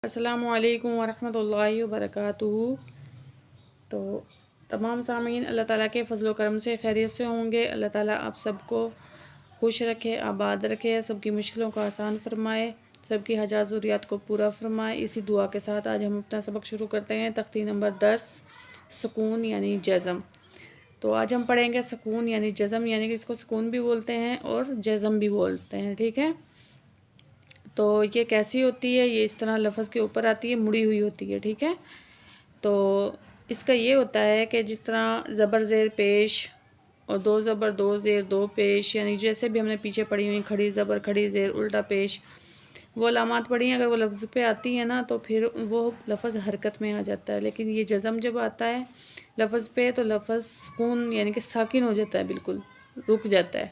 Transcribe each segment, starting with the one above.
السلام علیکم ورحمۃ اللہ وبرکاتہ۔ تو تمام سامعین اللہ تعالیٰ کے فضل و کرم سے خیریت سے ہوں گے۔ اللہ تعالیٰ آپ سب کو خوش رکھے، آباد رکھے، سب کی مشکلوں کو آسان فرمائے، سب کی حاجات ضروریات کو پورا فرمائے۔ اسی دعا کے ساتھ آج ہم اپنا سبق شروع کرتے ہیں۔ تختی نمبر 10، سکون یعنی جزم۔ تو آج ہم پڑھیں گے سکون یعنی جزم، یعنی کہ اس کو سکون بھی بولتے ہیں اور جزم بھی بولتے ہیں، ٹھیک ہے۔ تو یہ کیسی ہوتی ہے؟ یہ اس طرح لفظ کے اوپر آتی ہے، مڑی ہوئی ہوتی ہے، ٹھیک ہے۔ تو اس کا یہ ہوتا ہے کہ جس طرح زبر زیر پیش اور دو زبر دو زیر دو پیش، یعنی جیسے بھی ہم نے پیچھے پڑھی ہوئی کھڑی زبر کھڑی زیر الٹا پیش، وہ علامات پڑھی ہیں، اگر وہ لفظ پہ آتی ہیں نا تو پھر وہ لفظ حرکت میں آ جاتا ہے۔ لیکن یہ جزم جب آتا ہے لفظ پہ تو لفظ سکون یعنی کہ ساکن ہو جاتا ہے، بالکل رک جاتا ہے،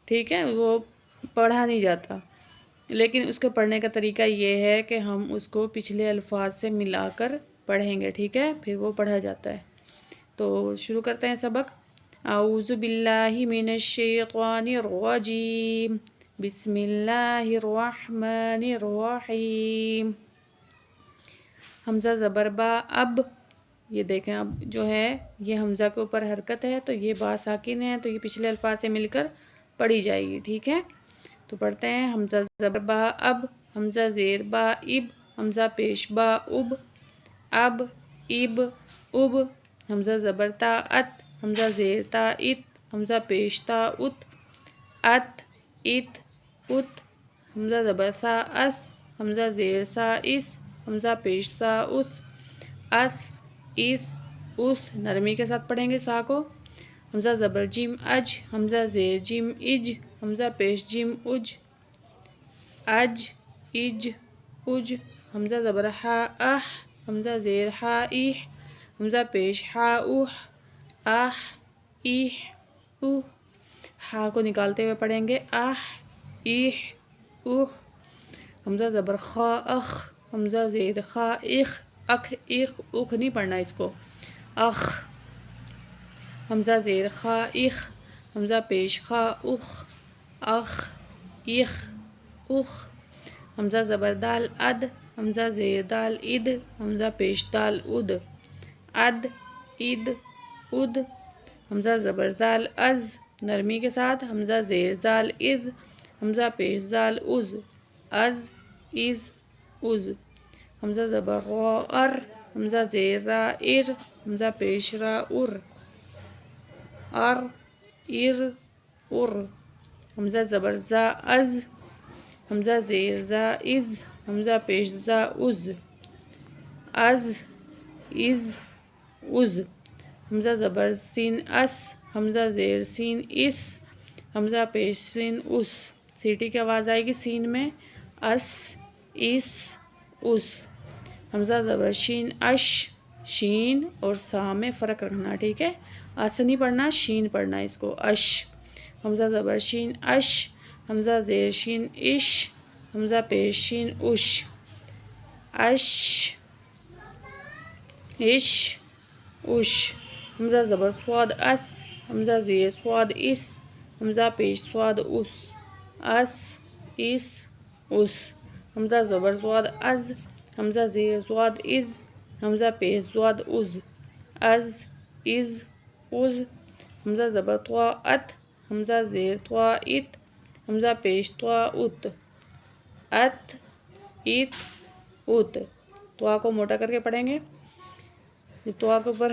ٹھیک ہے، وہ پڑھا نہیں جاتا۔ لیکن اس کے پڑھنے کا طریقہ یہ ہے کہ ہم اس کو پچھلے الفاظ سے ملا کر پڑھیں گے، ٹھیک ہے، پھر وہ پڑھا جاتا ہے۔ تو شروع کرتے ہیں سبق۔ اعوذ باللہ من الشیطان الرجیم، بسم اللہ الرحمن الرحیم۔ حمزہ زبر با اب، یہ دیکھیں اب جو ہے یہ حمزہ کے اوپر حرکت ہے تو یہ با ساکن ہے، تو یہ پچھلے الفاظ سے مل کر پڑھی جائے گی، ٹھیک ہے۔ تو پڑھتے ہیں حمزہ زبر با اب، حمزہ زیر با اب، حمزہ پیش با اب، اب اب اب، حمزہ زبر تا ات، حمزہ زیر تا ات، حمزہ پیش تا ات، ات ات ات، حمزہ زبر سا اس، حمزہ زیر سا اس، حمزہ پیش سا اس، اس اس اس، نرمی کے ساتھ پڑھیں گے سا کو۔ حمزہ زبر جیم اج، حمزہ زیر جیم اج، حمزہ پیش جیم اج، اج اج اج، حمزہ زبر ہا اح، حمزہ زیر ہا ایح، حمزہ پیش ہا اوح، آہ ایح اوح، ہا کو نکالتے ہوئے پڑھیں گے آہ ایح اوح، حمزہ زبر خا اخ، حمزہ زیر خا اخ، اخ اخ اخ نہیں پڑھنا اس کو، اخ، حمزہ زیر خا اخ، حمزہ پیش خا اخ، اخ اخ اخ، حمزہ زبر دال اد، حمزہ زیر دال اد، حمزہ پیش دال اد، اد اد اد، حمزہ زبر زال از، نرمی کے ساتھ، حمزہ زیر زال از، حمزہ پیش زال از، از از از، حمزہ زبر را ار، حمزہ زیر را ار، حمزہ پیش را ار، ار ار ار، حمزہ زبر زا از، حمزہ زیر زا از، حمزہ پیش زا از، از از از، حمزہ زبر سین اس، حمزہ زیر سین اس، حمزہ پیش سین اس، سیٹی کی آواز آئے گی سین میں، اس اس اس، حمزہ زبر شین اش، شین اور سا میں فرق رکھنا، ٹھیک ہے، اس نہیں پڑھنا، شین پڑھنا اس کو، اش، حمزہ زبر شین اش، حمزہ زیر شین اش، حمزہ پیش شین اش، اش اش اش، حمزہ زبر سواد اس، حمزہ زیر سواد اس، حمزہ پیش سواد اس، اس اس اس، حمزہ زبر سواد از، حمزہ زیر سواد از، حمزہ پیش سواد از، از از از، حمزہ زبر طوا ات، حمزہ زیر طوا ات، حمزہ پیش طوا ات، ات ات ات، طوا کو موٹا کر کے پڑھیں گے، طوا کے اوپر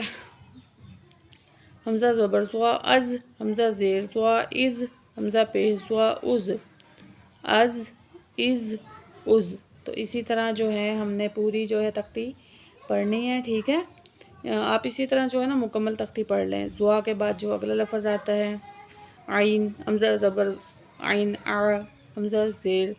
حمزہ زبر زوا از، حمزہ زیر زوا از، حمزہ پیش زوا از، از از از۔ تو اسی طرح جو ہے ہم نے پوری جو ہے تختی پڑھنی ہے، ٹھیک ہے۔ آپ اسی طرح جو ہے نا مکمل تختی پڑھ لیں۔ زوا کے بعد جو اگلا لفظ آتا ہے عین، حمزہ زبر عین آ، حمزہ زیر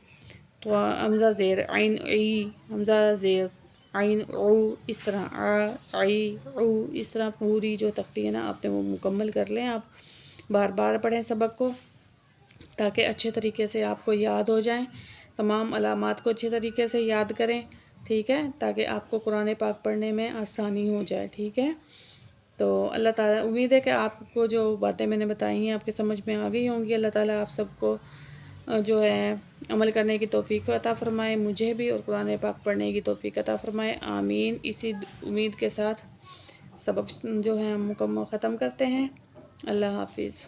حمزہ زیر عین ای، حمزہ زیر عین او، اس طرح آ عی او، اس طرح پوری جو تختی ہے نا آپ نے وہ مکمل کر لیں۔ آپ بار بار پڑھیں سبق کو تاکہ اچھے طریقے سے آپ کو یاد ہو جائیں، تمام علامات کو اچھے طریقے سے یاد کریں، ٹھیک ہے، تاکہ آپ کو قرآن پاک پڑھنے میں آسانی ہو جائے، ٹھیک ہے۔ تو اللہ تعالیٰ، امید ہے کہ آپ کو جو باتیں میں نے بتائی ہیں آپ کے سمجھ میں آ گئی ہوں گی۔ اللہ تعالیٰ آپ سب کو جو ہے عمل کرنے کی توفیق عطا فرمائے، مجھے بھی، اور قرآن پاک پڑھنے کی توفیق عطا فرمائے، آمین۔ اسی امید کے ساتھ سبق جو ہے ہم مکمل ختم کرتے ہیں۔ اللہ حافظ۔